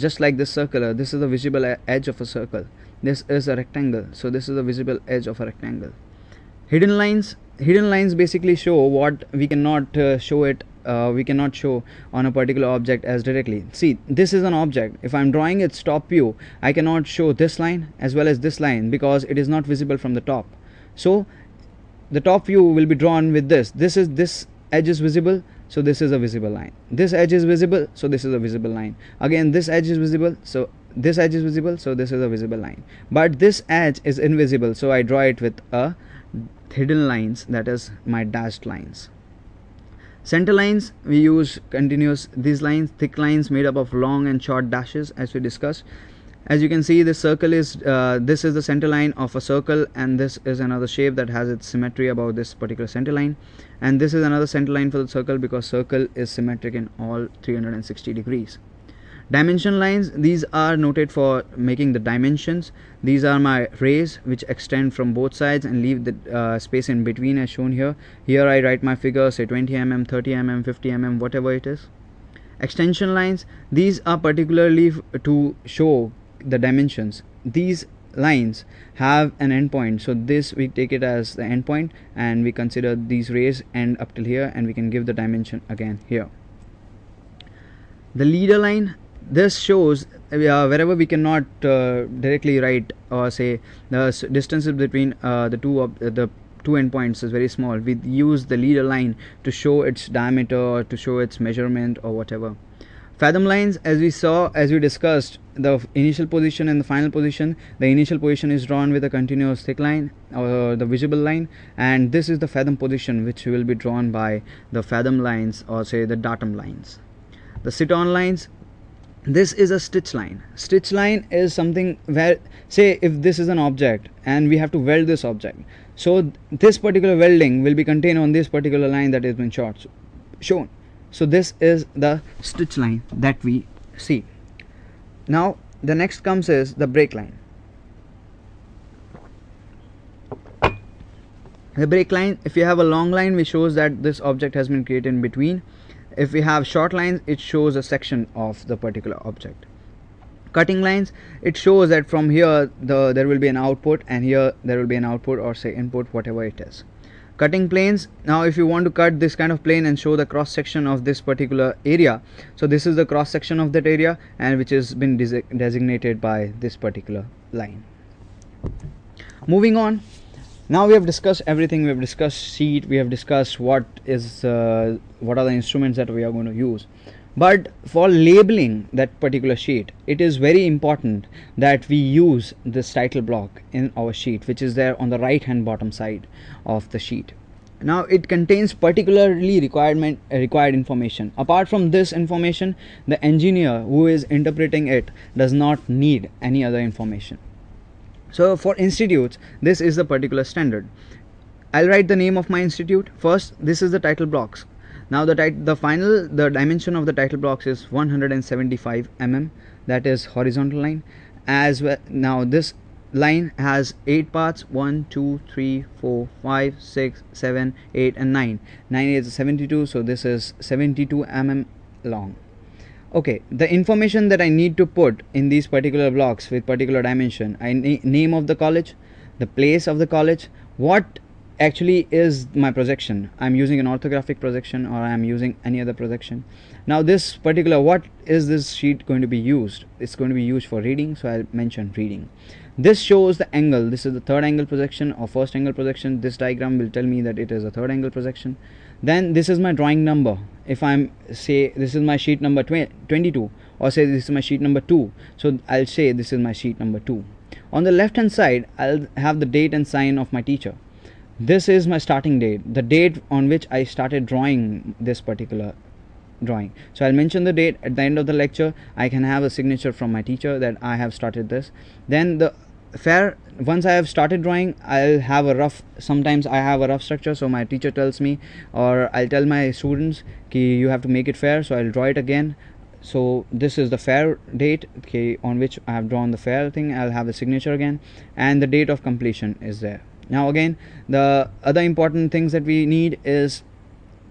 just like this circular. This is the visible edge of a circle. This is a rectangle, so this is the visible edge of a rectangle. Hidden lines basically show what we cannot we cannot show on a particular object as directly. See, this is an object. If I'm drawing its top view, I cannot show this line as well as this line because it is not visible from the top. So the top view will be drawn with this edge is visible, so this is a visible line. This edge is visible, so this is a visible line. Again, this edge is visible, so this edge is visible, so this is a visible line. But this edge is invisible, so I draw it with a hidden lines, that is my dashed lines. Center lines, we use continuous, these lines, thick lines made up of long and short dashes, as we discussed. As you can see, this circle is this is the center line of a circle, and this is another shape that has its symmetry about this particular center line, and this is another center line for the circle because circle is symmetric in all 360 degrees. Dimension lines, these are noted for making the dimensions. These are my rays which extend from both sides and leave the space in between as shown here. Here I write my figure, say 20 mm, 30 mm, 50 mm, whatever it is. Extension lines, these are particularly to show the dimensions. These lines have an endpoint, so this we take it as the endpoint, and we consider these rays end up till here, and we can give the dimension again here. The leader line, this shows wherever we cannot directly write or say the distances between the two endpoints is very small, we use the leader line to show its diameter or to show its measurement or whatever. Fathom lines, as we discussed, the initial position and the final position. The initial position is drawn with a continuous thick line or the visible line, and this is the fathom position which will be drawn by the fathom lines or say the datum lines. The sit-on lines, this is a stitch line. Stitch line is something where, say if this is an object and we have to weld this object, so this particular welding will be contained on this particular line that has been shown. So this is the stitch line that we see. Now the next comes is the break line. The break line, if you have a long line, which shows that this object has been created in between. If we have short lines, it shows a section of the particular object. Cutting lines, it shows that from here there will be an output, and here there will be an output or say input, whatever it is. Cutting planes, now if you want to cut this kind of plane and show the cross section of this particular area, so this is the cross section of that area, and which has been designated by this particular line. Moving on, now we have discussed everything. We have discussed sheet, we have discussed what are the instruments that we are going to use. But for labeling that particular sheet, it is very important that we use this title block in our sheet, which is there on the right hand bottom side of the sheet. Now it contains particularly required information. Apart from this information, the engineer who is interpreting it does not need any other information. So for institutes, this is the particular standard. I'll write the name of my institute. First, this is the title blocks. Now the dimension of the title blocks is 175 mm, that is horizontal line. As well, now this line has 8 parts, 1 2 3 4 5 6 7 8 and 9. 9 is 72, so this is 72 mm long. Okay, the information that I need to put in these particular blocks with particular dimension, name of the college, the place of the college, what actually is my projection. I'm using an orthographic projection or I'm using any other projection. Now this particular, what is this sheet going to be used? It's going to be used for reading, so I'll mention reading. This shows the angle. This is the third angle projection or first angle projection. This diagram will tell me that it is a third angle projection. Then this is my drawing number. If I'm say this is my sheet number 22, or say this is my sheet number 2, so I'll say this is my sheet number 2. On the left hand side, I'll have the date and sign of my teacher. This is my starting date, the date on which I started drawing this particular drawing. So I'll mention the date. At the end of the lecture, I can have a signature from my teacher that I have started this. Then once I have started drawing, I'll have a rough, sometimes I have a rough structure, so my teacher tells me, or I'll tell my students, okay, you have to make it fair, so I'll draw it again. So this is the fair date, okay, on which I have drawn the fair thing. I'll have the signature again, and the date of completion is there. Now again, the other important things that we need is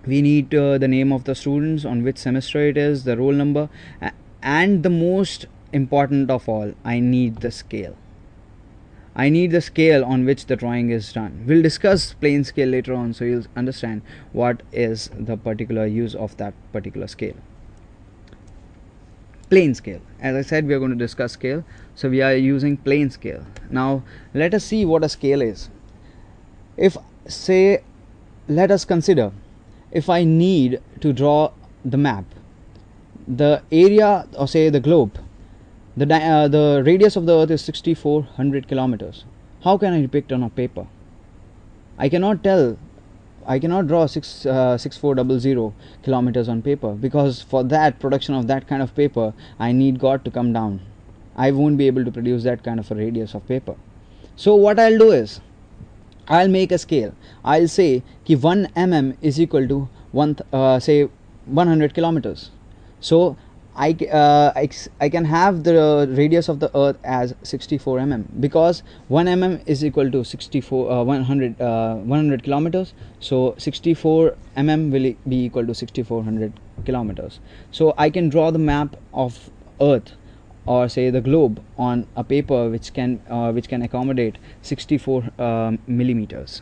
we need the name of the students, on which semester it is, the roll number, and the most important of all, I need the scale. I need the scale on which the drawing is done. We'll discuss plane scale later on, so you'll understand what is the particular use of that particular scale. Plane scale. As I said, we are going to discuss scale, so we are using plane scale. Now let us see what a scale is. If say, let us consider, if I need to draw the map, the area, or say the globe, the radius of the earth is 6400 kilometers. How can I depict on a paper? I cannot draw 6400 kilometers on paper, because for that production of that kind of paper I need God to come down. I won't be able to produce that kind of a radius of paper. So what I'll do is, I'll make a scale. I'll say कि 1 mm is equal to 100 kilometers. So I can have the radius of the earth as 64 mm, because 1 mm is equal to 100 kilometers. So 64 mm will be equal to 6400 kilometers. So I can draw the map of earth, or say the globe, on a paper which can accommodate 64 millimeters.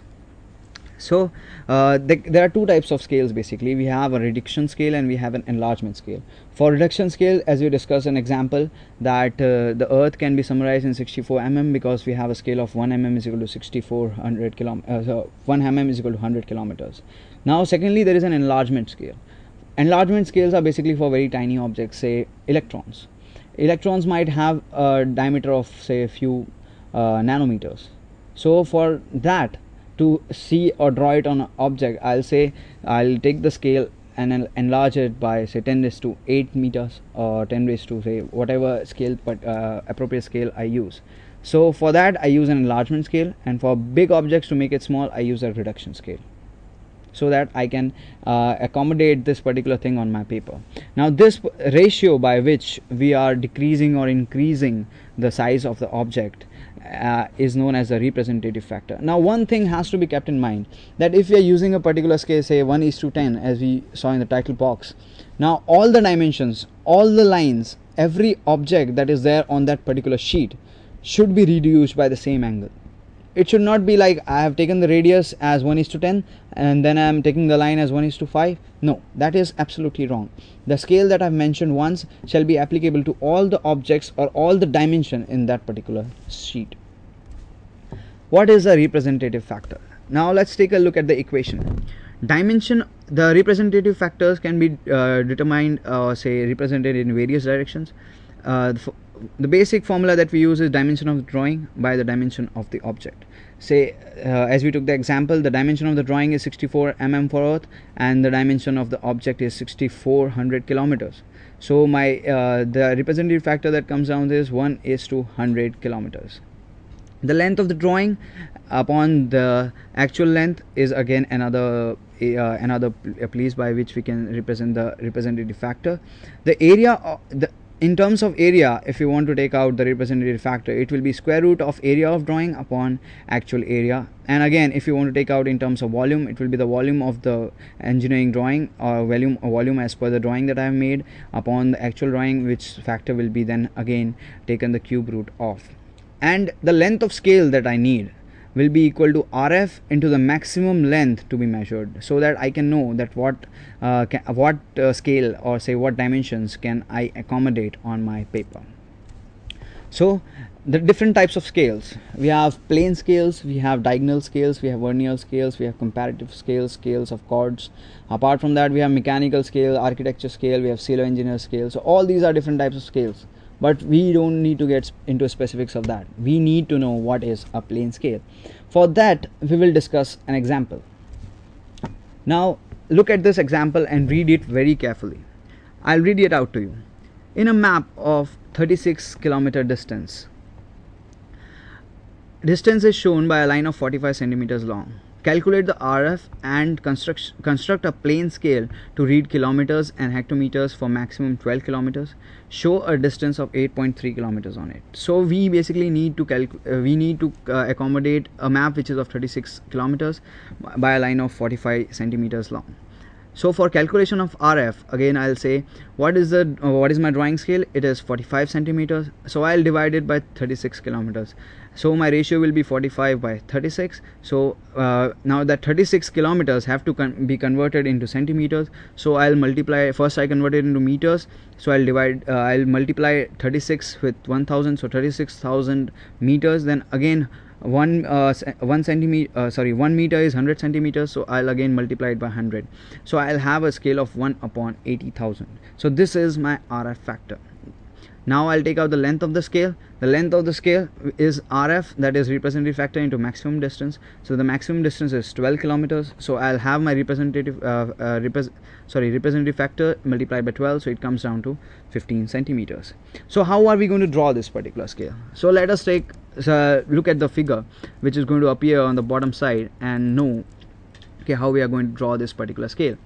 So there are two types of scales basically. We have a reduction scale and we have an enlargement scale. For reduction scale, as we discussed an example, that the earth can be summarized in 64 mm, because we have a scale of 1 mm is equal to 6400 kilometers. 1 mm is equal to 100 kilometers. Now secondly, there is an enlargement scale. Enlargement scales are basically for very tiny objects, say electrons. Electrons might have a diameter of say a few nanometers. So for that, to see or draw it on an object, I'll take the scale and enlarge it by say 10 raised to 8 meters, or 10 raised to say whatever scale, but appropriate scale I use. So for that I use an enlargement scale, and for big objects, to make it small, I use a reduction scale, so that I can accommodate this particular thing on my paper. Now this ratio by which we are decreasing or increasing the size of the object is known as the representative factor. Now one thing has to be kept in mind, that if we are using a particular scale, say 1:10, as we saw in the title box, now all the dimensions, all the lines, every object that is there on that particular sheet should be reduced by the same angle. It should not be like I have taken the radius as 1:10 and then I am taking the line as 1:5. No, that is absolutely wrong. The scale that I have mentioned once shall be applicable to all the objects or all the dimension in that particular sheet. What is a representative factor? Now let's take a look at the equation. Dimension, the representative factors can be determined, say represented in various directions. The basic formula that we use is dimension of the drawing by the dimension of the object. Say as we took the example, the dimension of the drawing is 64 mm for earth, and the dimension of the object is 6400 kilometers. So my the representative factor that comes down is 1:100 kilometers. The length of the drawing upon the actual length is again another place by which we can represent the representative factor. The area, in terms of area, if you want to take out the representative factor, it will be square root of area of drawing upon actual area. And again, if you want to take out in terms of volume, it will be the volume of the engineering drawing, or volume as per the drawing that I have made upon the actual drawing, which factor will be then again taken the cube root of. And the length of scale that I need will be equal to RF into the maximum length to be measured, so that I can know that what scale, or say what dimensions can I accommodate on my paper. So the different types of scales: we have plane scales, we have diagonal scales, we have vernier scales, we have comparative scales, scales of chords. Apart from that, we have mechanical scale, architecture scale, we have civil engineer scale. So all these are different types of scales, but we don't need to get into specifics of that. We need to know what is a plane scale. For that, we will discuss an example. Now look at this example and read it very carefully. I'll read it out to you. In a map of 36 kilometer distance is shown by a line of 45 centimeters long. Calculate the RF and construct a plane scale to read kilometers and hectometers for maximum 12 kilometers. Show a distance of 8.3 kilometers on it. So we basically need to accommodate a map which is of 36 kilometers by a line of 45 centimeters long. So for calculation of RF, again I'll say what is my drawing scale. It is 45 centimeters. So I'll divide it by 36 kilometers. So my ratio will be 45 by 36. So now that 36 kilometers have to be converted into centimeters. So I'll multiply. First I convert it into meters. So I'll multiply 36 with 1000. So 36,000 meters. Then again 1 meter is 100 centimeters, so I'll again multiply it by 100. So I'll have a scale of 1 upon 80,000. So this is my RF factor. Now I'll take out the length of the scale. The length of the scale is RF, that is representative factor into maximum distance. So the maximum distance is 12 kilometers. So I'll have my representative factor multiplied by 12. So it comes down to 15 centimeters. So how are we going to draw this particular scale? So let us look at the figure which is going to appear on the bottom side and know how we are going to draw this particular scale.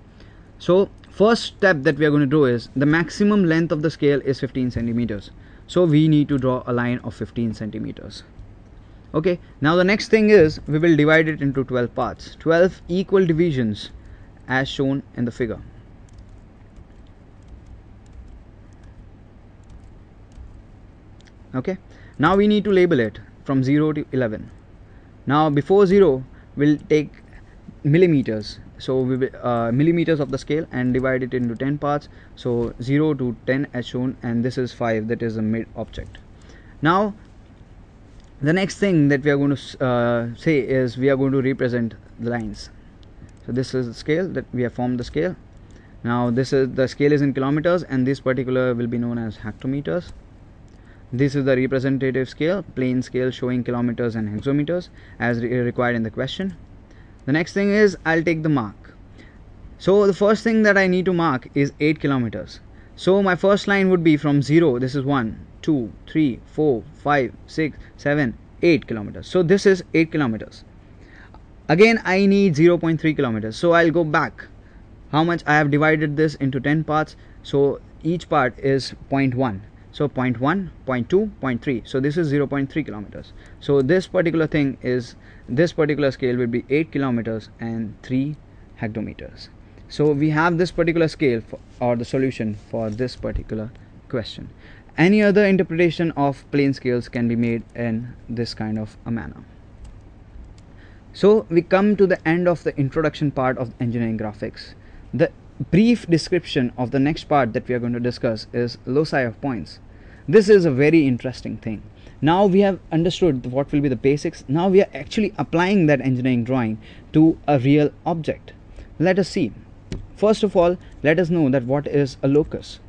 So first step that we are going to do is the maximum length of the scale is 15 centimeters. So we need to draw a line of 15 centimeters. Okay, now the next thing is we will divide it into 12 parts, 12 equal divisions as shown in the figure. Okay, now we need to label it from 0 to 11. Now before 0 we'll take millimeters. So we will millimeters of the scale and divide it into 10 parts. So 0 to 10 as shown, and this is 5, that is the mid object. Now the next thing that we are going to say is we are going to represent the lines. So this is the scale that we have formed the scale. Now the scale is in kilometers, and this particular will be known as hectometers. This is the representative scale, plane scale showing kilometers and hexameters as required in the question. The next thing is I'll take the mark. So the first thing that I need to mark is 8 kilometers. So my first line would be from 0, this is 1, 2, 3, 4, 5, 6, 7, 8 kilometers. So this is 8 kilometers. Again I need 0.3 kilometers. So I'll go back. How much? I have divided this into 10 parts. So each part is 0.1. So 0.1, 0.2, 0.3. So this is 0.3 kilometers. So this particular scale will be 8 kilometers and 3 hectometers. So we have this particular scale or the solution for this particular question. Any other interpretation of plane scales can be made in this kind of a manner. So we come to the end of the introduction part of engineering graphics. The brief description of the next part that we are going to discuss is loci of points. This is a very interesting thing. Now we have understood what will be the basics. Now we are actually applying that engineering drawing to a real object. Let us see. First of all, let us know that what is a locus.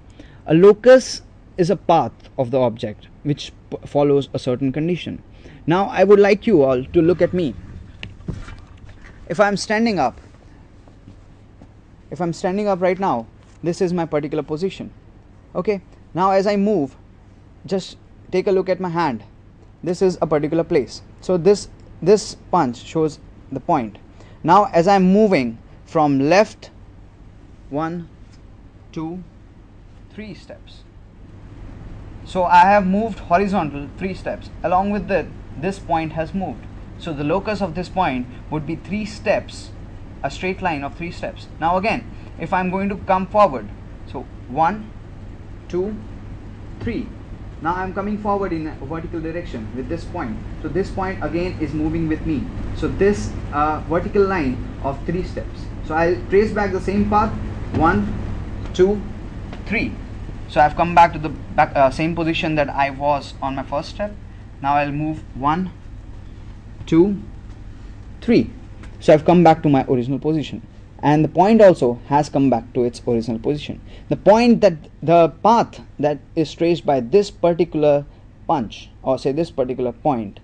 A locus is a path of the object which follows a certain condition. Now I would like you all to look at me. If I am standing up right now, this is my particular position. Okay, now as I move, just take a look at my hand. This is a particular place. So this punch shows the point. Now as I'm moving from left, 1, 2, 3 steps. So I have moved horizontal 3 steps. Along with that, this point has moved. So the locus of this point would be 3 steps, a straight line of 3 steps. Now again, if I'm going to come forward, so 1, 2, 3. Now I'm coming forward in a vertical direction with this point. So this point again is moving with me. So this vertical line of 3 steps. So I'll trace back the same path, 1, 2, 3. So I've come back to the same position that I was on my first step. Now I'll move 1, 2, 3. So I've come back to my original position, and the point also has come back to its original position. The path that is traced by this particular punch, or say this particular point,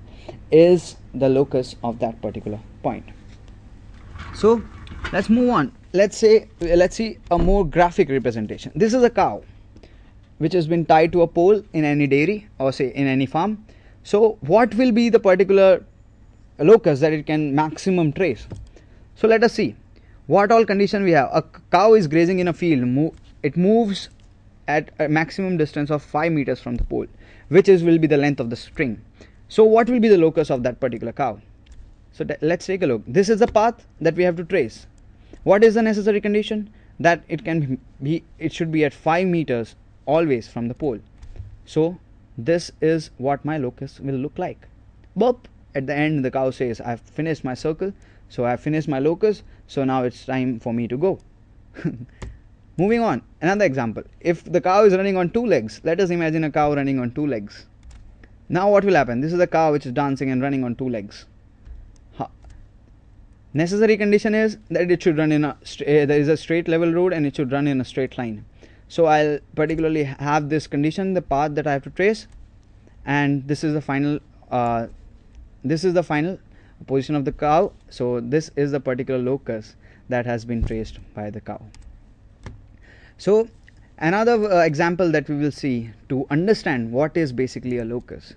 is the locus of that particular point. So let's move on. Let's see a more graphic representation. This is a cow which has been tied to a pole in any dairy, or say in any farm. So what will be the particular locus that it can maximum trace? So let us see what all condition we have. A cow is grazing in a field. It moves at a maximum distance of 5 meters from the pole, which will be the length of the string. So what will be the locus of that particular cow? So let's take a look. This is the path that we have to trace. What is the necessary condition? that it should be at 5 meters always from the pole. So this is what my locus will look like. Boop! At the end the cow says, I've finished my circle, so I've finished my locus, so now it's time for me to go. Moving on, another example. If the cow is running on 2 legs, let us imagine a cow running on 2 legs. Now what will happen? This is the cow which is dancing and running on 2 legs. Necessary condition is that it should run in there is a straight level road and it should run in a straight line. So I'll particularly have this condition, the path that I have to trace, and this is the final position of the cow. So this is the particular locus that has been traced by the cow. So another example that we will see to understand what is basically a locus.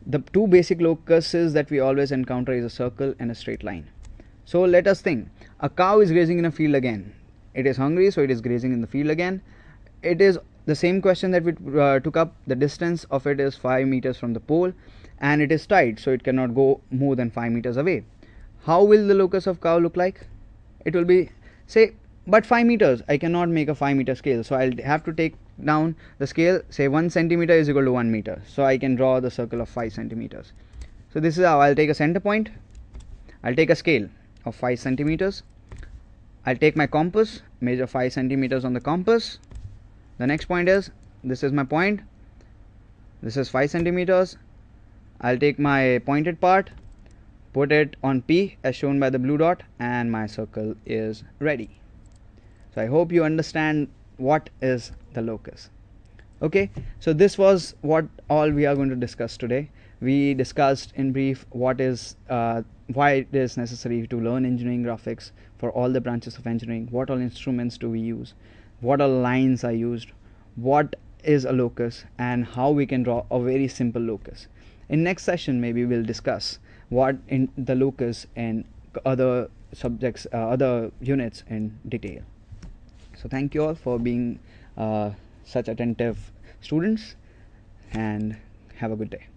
The two basic locuses that we always encounter is a circle and a straight line. So let us think. A cow is grazing in a field again. It is hungry, so it is grazing in the field again. It is the same question that we took up. The distance of it is 5 meters from the pole, and it is tied, so it cannot go more than 5 meters away. How will the locus of cow look like? It will be, say, but 5 meters. I cannot make a 5 meter scale, so I'll have to take down the scale. Say 1 centimeter is equal to 1 meter, so I can draw the circle of 5 centimeters. So this is how I'll take a center point. I'll take a scale of 5 centimeters. I'll take my compass, measure 5 centimeters on the compass. The next point is, this is my point, this is 5 centimeters. I'll take my pointed part, put it on P as shown by the blue dot, and my circle is ready. So I hope you understand what is the locus. Okay, so this was what all we are going to discuss today. We discussed in brief what is why it is necessary to learn engineering graphics for all the branches of engineering, what all instruments do we use, what all lines are used, what is a locus, and how we can draw a very simple locus. In next session maybe we'll discuss what in the locus and other subjects, other units in detail. So thank you all for being such attentive students, and have a good day.